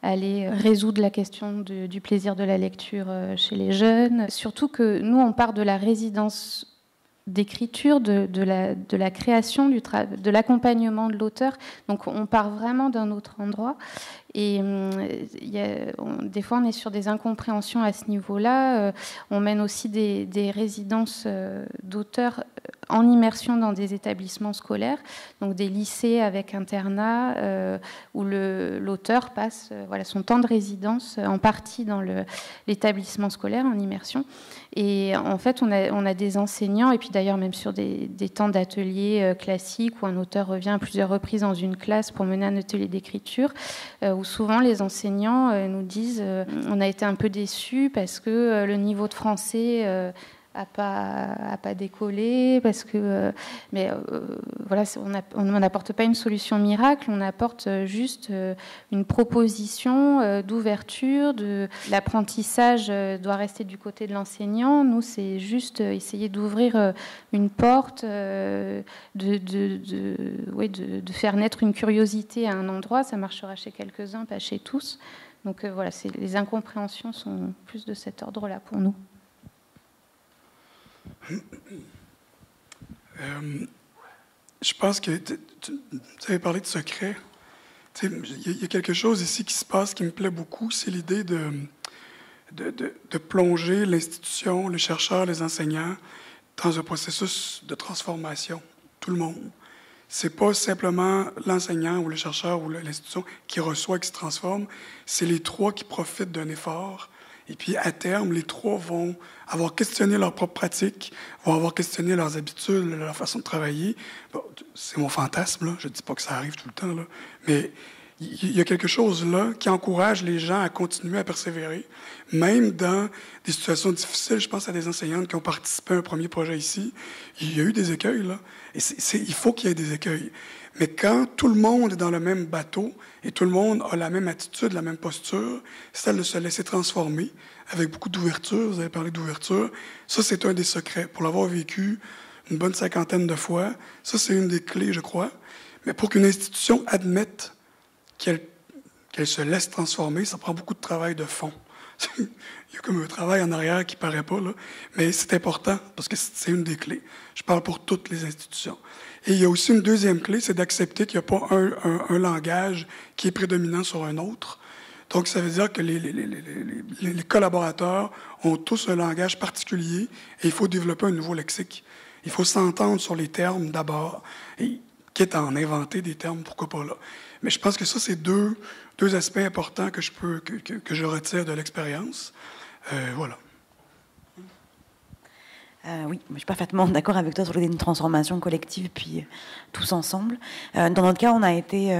allait résoudre la question du plaisir de la lecture chez les jeunes. Surtout que nous, on part de la résidence d'écriture, de la création, de l'accompagnement de l'auteur. Donc on part vraiment d'un autre endroit. Et des fois, on est sur des incompréhensions à ce niveau-là. On mène aussi des résidences d'auteurs en immersion dans des établissements scolaires, donc des lycées avec internat, où l'auteur passe son temps de résidence en partie dans l'établissement scolaire en immersion. Et en fait, on a des enseignants, et puis d'ailleurs même sur des temps d'ateliers classiques où un auteur revient à plusieurs reprises dans une classe pour mener un atelier d'écriture, où souvent les enseignants nous disent on a été un peu déçus parce que le niveau de français a pas décollé, parce que on n'apporte pas une solution miracle, on apporte juste une proposition d'ouverture, l'apprentissage doit rester du côté de l'enseignant. Nous, c'est juste essayer d'ouvrir une porte, de faire naître une curiosité à un endroit. Ça marchera chez quelques-uns, pas chez tous. Donc les incompréhensions sont plus de cet ordre-là pour nous. Je pense que tu avais parlé de secret. Il y a quelque chose ici qui se passe qui me plaît beaucoup, c'est l'idée de plonger l'institution, les chercheurs, les enseignants, dans un processus de transformation. Tout le monde. C'est pas simplement l'enseignant ou le chercheur ou l'institution qui reçoit, qui se transforme. C'est les trois qui profitent d'un effort. Et puis, à terme, les trois vont avoir questionné leur propre pratique, vont avoir questionné leurs habitudes, leur façon de travailler. Bon, c'est mon fantasme, là. Je ne dis pas que ça arrive tout le temps, là. Mais il y a quelque chose là qui encourage les gens à continuer à persévérer, même dans des situations difficiles. Je pense à des enseignantes qui ont participé à un premier projet ici. Il y a eu des écueils, là. Et il faut qu'il y ait des écueils. Mais quand tout le monde est dans le même bateau et tout le monde a la même attitude, la même posture, c'est celle de se laisser transformer avec beaucoup d'ouverture. Vous avez parlé d'ouverture. Ça, c'est un des secrets. Pour l'avoir vécu une bonne 50aine de fois, ça, c'est une des clés, je crois. Mais pour qu'une institution admette qu'elle se laisse transformer, ça prend beaucoup de travail de fond. Il y a comme un travail en arrière qui ne paraît pas, là. Mais c'est important parce que c'est une des clés. Je parle pour toutes les institutions. Et il y a aussi une deuxième clé, c'est d'accepter qu'il n'y a pas un langage qui est prédominant sur un autre. Donc, ça veut dire que les collaborateurs ont tous un langage particulier et il faut développer un nouveau lexique. Il faut s'entendre sur les termes d'abord, et quitte à en inventer des termes, pourquoi pas là. Mais je pense que ça, c'est deux aspects importants que je retire de l'expérience. Voilà. Oui, je suis parfaitement d'accord avec toi sur l'idée d'une transformation collective, puis tous ensemble. Dans notre cas, on a été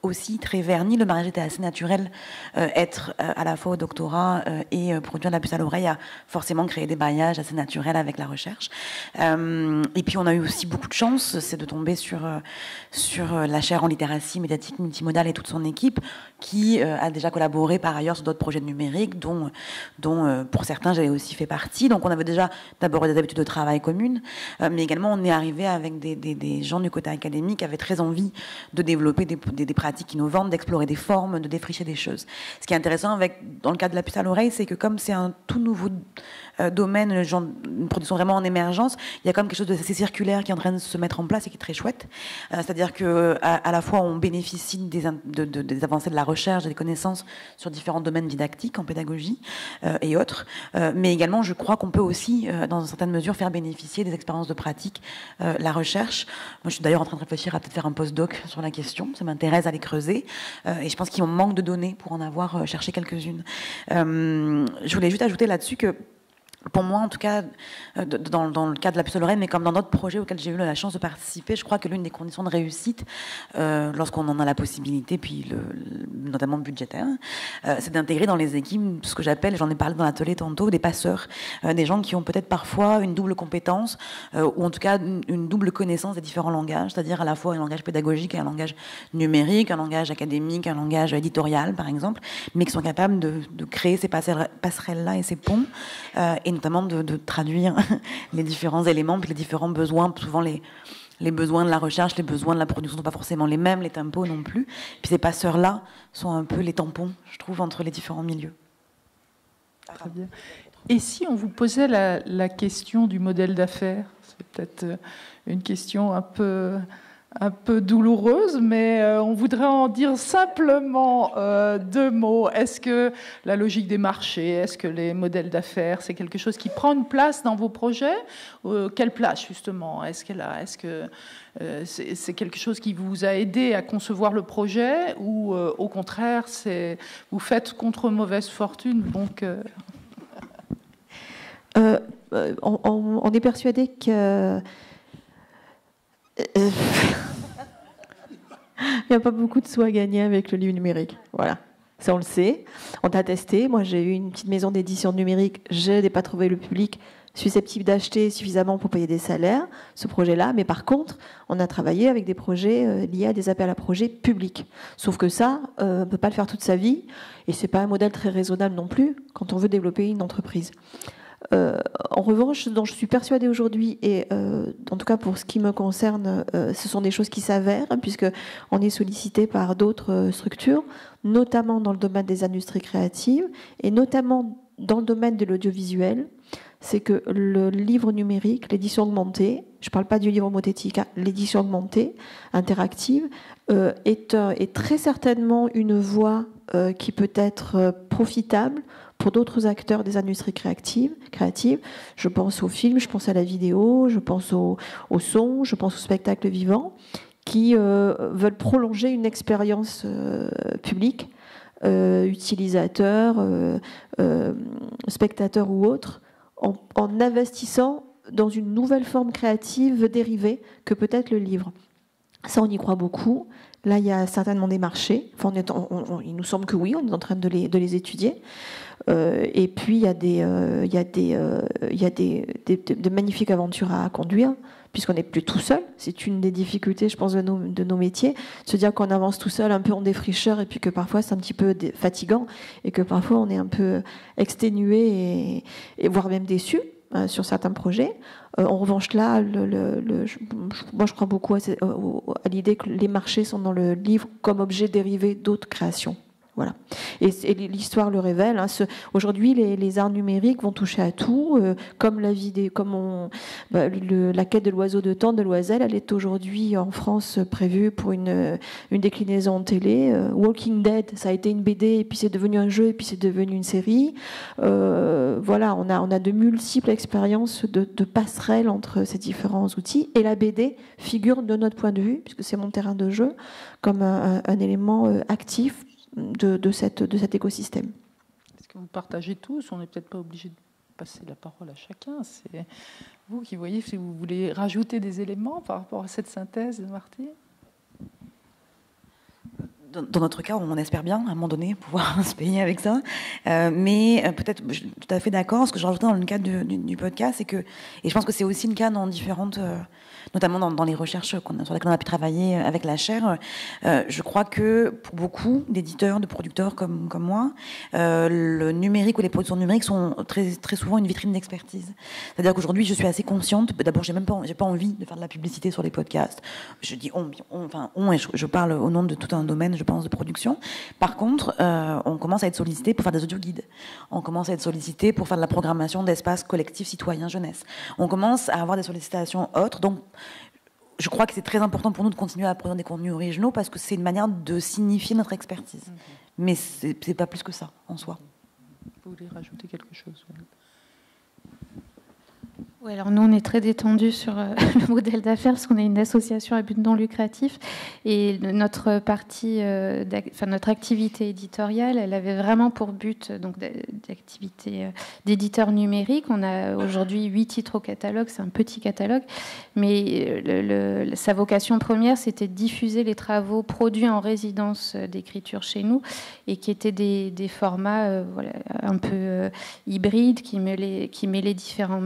aussi très vernis. Le mariage était assez naturel. Être à la fois au doctorat et produire de la puce à l'oreille a forcément créé des mariages assez naturels avec la recherche. Et puis on a eu aussi beaucoup de chance, c'est de tomber sur la chaire en littératie médiatique multimodale et toute son équipe, qui a déjà collaboré par ailleurs sur d'autres projets de numérique, dont pour certains j'avais aussi fait partie. Donc on avait déjà d'abord des habitudes de travail communes, mais également on est arrivé avec des gens du côté académique qui avaient très envie de développer des pratiques innovantes, d'explorer des formes, de défricher des choses. Ce qui est intéressant dans le cas de la puce à l'oreille, c'est que comme c'est un tout nouveau domaine, une production vraiment en émergence, il y a comme quelque chose de assez circulaire qui est en train de se mettre en place et qui est très chouette. C'est-à-dire que à la fois on bénéficie des avancées de la recherche, des connaissances sur différents domaines didactiques en pédagogie et autres, mais également je crois qu'on peut aussi dans une certaine mesure faire bénéficier des expériences de pratique la recherche. Moi je suis d'ailleurs en train de réfléchir à peut-être faire un post-doc sur la question, ça m'intéresse à les creuser et je pense qu'il manque de données pour en avoir cherché quelques-unes. Je voulais juste ajouter là-dessus que pour moi, en tout cas, dans le cas de la puce à l'oreille, mais comme dans d'autres projets auxquels j'ai eu la chance de participer, je crois que l'une des conditions de réussite, lorsqu'on en a la possibilité, puis notamment budgétaire, c'est d'intégrer dans les équipes ce que j'appelle, j'en ai parlé dans l'atelier tantôt, des passeurs, des gens qui ont peut-être parfois une double compétence, ou en tout cas une double connaissance des différents langages, c'est-à-dire à la fois un langage pédagogique et un langage numérique, un langage académique, un langage éditorial, par exemple, mais qui sont capables de créer ces passerelles-là et ces ponts, et notamment de traduire les différents éléments, puis les différents besoins. Souvent, les besoins de la recherche, les besoins de la production ne sont pas forcément les mêmes, les tempos non plus. Puis ces passeurs-là sont un peu les tampons, je trouve, entre les différents milieux. Très bien. Et si on vous posait la question du modèle d'affaires, c'est peut-être une question un peu douloureuse, mais on voudrait en dire simplement 2 mots. Est-ce que la logique des marchés, est-ce que les modèles d'affaires, c'est quelque chose qui prend une place dans vos projets? Quelle place, justement? Est-ce que c'est quelque chose qui vous a aidé à concevoir le projet, ou au contraire, vous faites contre mauvaise fortune? Donc, on est persuadé que il n'y a pas beaucoup de sous à gagner avec le livre numérique. Voilà. Ça, on le sait. On a testé. Moi, j'ai eu une petite maison d'édition numérique. Je n'ai pas trouvé le public susceptible d'acheter suffisamment pour payer des salaires, ce projet-là. Mais par contre, on a travaillé avec des projets liés à des appels à projets publics. Sauf que ça, on ne peut pas le faire toute sa vie. Et ce n'est pas un modèle très raisonnable non plus quand on veut développer une entreprise. En revanche, ce dont je suis persuadée aujourd'hui, et en tout cas pour ce qui me concerne, ce sont des choses qui s'avèrent, puisqu'on est sollicité par d'autres structures, notamment dans le domaine des industries créatives, et notamment dans le domaine de l'audiovisuel. c'est que le livre numérique, l'édition augmentée, je ne parle pas du livre homothétique, hein, l'édition augmentée, interactive, est très certainement une voie qui peut être profitable pour d'autres acteurs des industries créatives. Je pense au film, je pense à la vidéo, je pense au son, je pense au spectacle vivant, qui veulent prolonger une expérience publique, utilisateur, spectateur ou autre, en investissant dans une nouvelle forme créative dérivée que peut être le livre. Ça, on y croit beaucoup. Là, il y a certainement des marchés. Enfin, il nous semble que oui, on est en train de les étudier. Et puis, il y a de magnifiques aventures à conduire, puisqu'on n'est plus tout seul. C'est une des difficultés, je pense, de nos métiers. Se dire qu'on avance tout seul, un peu en défricheur, et puis que parfois, c'est un petit peu fatigant, et que parfois, on est un peu exténué, et voire même déçu sur certains projets. En revanche, là, moi, je crois beaucoup à l'idée que les marchés sont dans le livre comme objet dérivé d'autres créations. Voilà. Et l'histoire le révèle. Hein, aujourd'hui, les arts numériques vont toucher à tout, comme la vidéo, comme la quête de l'oiseau de temps de Loisel. Elle est aujourd'hui en France prévue pour une déclinaison en télé. Walking Dead, ça a été une BD, et puis c'est devenu un jeu, et puis c'est devenu une série. Voilà, on a de multiples expériences de passerelles entre ces différents outils. Et la BD figure, de notre point de vue, puisque c'est mon terrain de jeu, comme un élément actif de cet écosystème. Est-ce que vous partagez tous? On n'est peut-être pas obligé de passer la parole à chacun. C'est vous qui voyez si vous voulez rajouter des éléments par rapport à cette synthèse, Martine. Dans notre cas, on espère bien, à un moment donné, pouvoir se payer avec ça. Mais peut-être, je suis tout à fait d'accord. Ce que je rajoutais dans le cadre du podcast, c'est que, et je pense que c'est aussi le cas dans différentes, notamment dans les recherches sur lesquelles on a pu travailler avec la chaire, je crois que pour beaucoup d'éditeurs, de producteurs comme moi, le numérique ou les productions numériques sont très, très souvent une vitrine d'expertise. C'est-à-dire qu'aujourd'hui, je suis assez consciente. D'abord, j'ai pas envie de faire de la publicité sur les podcasts. Je dis et je parle au nom de tout un domaine, je pense, de production. Par contre, on commence à être sollicité pour faire des audio-guides. On commence à être sollicité pour faire de la programmation d'espaces collectifs citoyens jeunesse. On commence à avoir des sollicitations autres. Donc, je crois que c'est très important pour nous de continuer à produire des contenus originaux parce que c'est une manière de signifier notre expertise. Mais c'est pas plus que ça, en soi. Vous voulez rajouter quelque chose? Oui, alors nous, on est très détendus sur le modèle d'affaires parce qu'on est une association à but non lucratif et notre partie, notre activité éditoriale, elle avait vraiment pour but donc d'activité d'éditeur numérique. On a aujourd'hui 8 titres au catalogue, c'est un petit catalogue, mais sa vocation première, c'était de diffuser les travaux produits en résidence d'écriture chez nous et qui étaient des formats un peu hybrides qui mêlaient différents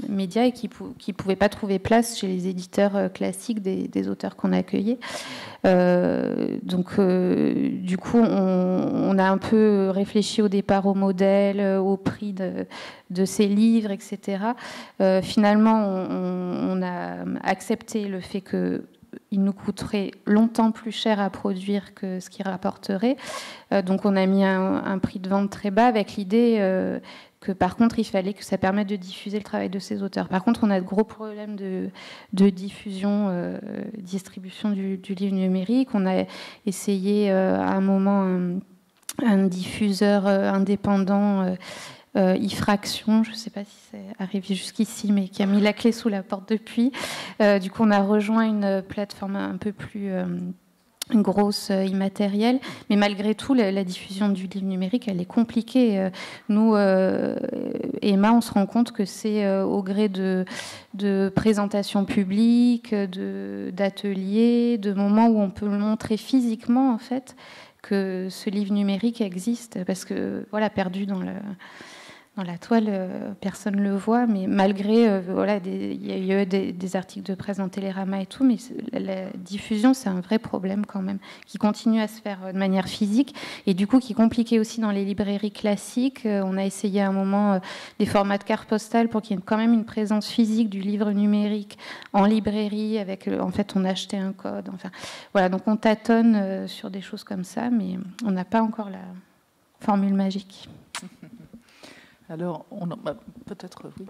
médias et qui ne pouvaient pas trouver place chez les éditeurs classiques des auteurs qu'on accueillait. Du coup, on a un peu réfléchi au départ au modèle, au prix de ces livres, etc. Finalement, on a accepté le fait qu'il nous coûterait longtemps plus cher à produire que ce qu'il rapporterait. Donc on a mis un prix de vente très bas avec l'idée que par contre il fallait que ça permette de diffuser le travail de ces auteurs. Par contre on a de gros problèmes de diffusion, distribution du livre numérique. On a essayé à un moment un diffuseur indépendant, Ifraction, je ne sais pas si c'est arrivé jusqu'ici, mais qui a mis la clé sous la porte depuis. Du coup on a rejoint une plateforme un peu plus grosse, immatérielle, mais malgré tout la diffusion du livre numérique elle est compliquée. Nous, Emma, on se rend compte que c'est au gré de présentations publiques, d'ateliers, de moments où on peut le montrer physiquement en fait que ce livre numérique existe, parce que voilà, perdu dans la toile, personne ne le voit, mais malgré, il y a eu des articles de presse dans Télérama et tout, mais la diffusion, c'est un vrai problème quand même, qui continue à se faire de manière physique, et du coup qui est compliqué aussi dans les librairies classiques. On a essayé à un moment des formats de carte postale pour qu'il y ait quand même une présence physique du livre numérique en librairie, avec, en fait, on achetait un code. Enfin, voilà, donc on tâtonne sur des choses comme ça, mais on n'a pas encore la formule magique. Alors, peut-être, oui.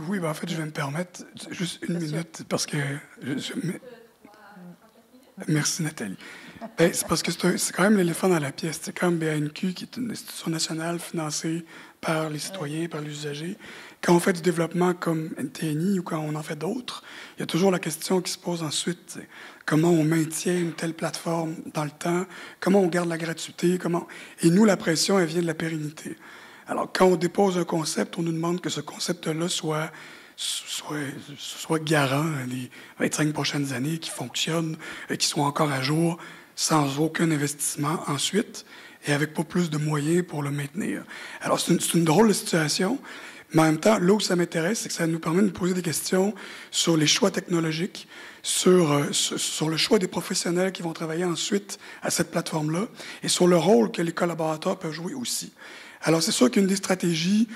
Oui, en fait, je vais me permettre juste une minute, parce que... Merci, Nathalie. C'est parce que c'est quand même l'éléphant dans la pièce. C'est comme BANQ, qui est une institution nationale financée par les citoyens, par les usagers. Quand on fait du développement comme NTNI ou quand on en fait d'autres, il y a toujours la question qui se pose ensuite. Comment on maintient une telle plateforme dans le temps? Comment on garde la gratuité? Et nous, la pression, elle vient de la pérennité. Alors, quand on dépose un concept, on nous demande que ce concept-là soit garant les 25 prochaines années, qui fonctionne, qui soit encore à jour, sans aucun investissement ensuite, et avec pas plus de moyens pour le maintenir. Alors, c'est une drôle de situation, mais en même temps, là où ça m'intéresse, c'est que ça nous permet de nous poser des questions sur les choix technologiques, sur le choix des professionnels qui vont travailler ensuite à cette plateforme-là, et sur le rôle que les collaborateurs peuvent jouer aussi. Alors, c'est sûr qu'une des stratégies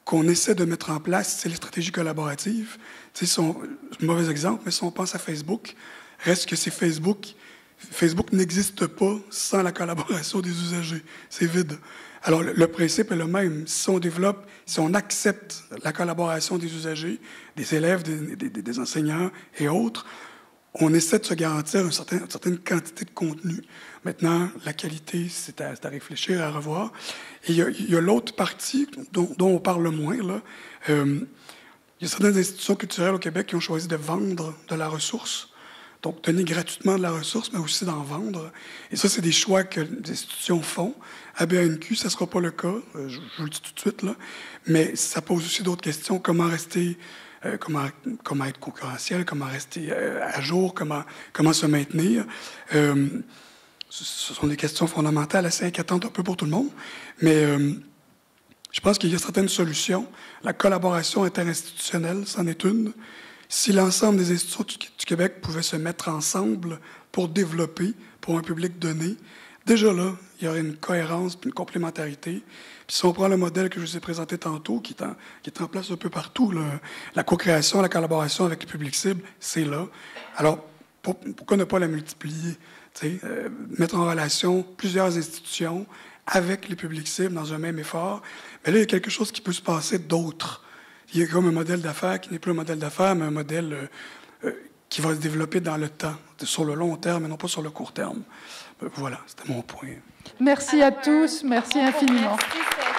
qu'on essaie de mettre en place, c'est les stratégies collaboratives. C'est un mauvais exemple, mais si on pense à Facebook, reste que c'est Facebook. Facebook n'existe pas sans la collaboration des usagers. C'est vide. Alors, le principe est le même. Si on accepte la collaboration des usagers, des élèves, des enseignants et autres, on essaie de se garantir une certaine quantité de contenu. Maintenant, la qualité, c'est à réfléchir, à revoir. Et il y a l'autre partie dont on parle moins, là. Il y a certaines institutions culturelles au Québec qui ont choisi de vendre de la ressource, donc donner gratuitement de la ressource, mais aussi d'en vendre. Et ça, c'est des choix que les institutions font. À BANQ, ça ne sera pas le cas, je vous le dis tout de suite, là. Mais ça pose aussi d'autres questions. Comment rester... comment être concurrentiel, comment rester à jour, comment se maintenir. Ce sont des questions fondamentales assez inquiétantes un peu pour tout le monde, mais je pense qu'il y a certaines solutions. La collaboration interinstitutionnelle, c'en est une. Si l'ensemble des institutions du Québec pouvaient se mettre ensemble pour développer, pour un public donné, déjà là, il y aurait une cohérence, une complémentarité. Puis si on prend le modèle que je vous ai présenté tantôt, qui est en place un peu partout, la co-création, la collaboration avec le public cible, c'est là. Alors, pourquoi ne pas la multiplier? Mettre en relation plusieurs institutions avec les publics cibles dans un même effort. Mais là, il y a quelque chose qui peut se passer d'autre. Il y a comme un modèle d'affaires qui n'est plus un modèle d'affaires, mais un modèle qui va se développer dans le temps, sur le long terme et non pas sur le court terme. Voilà, c'était mon point. Merci à tous, merci infiniment. Merci.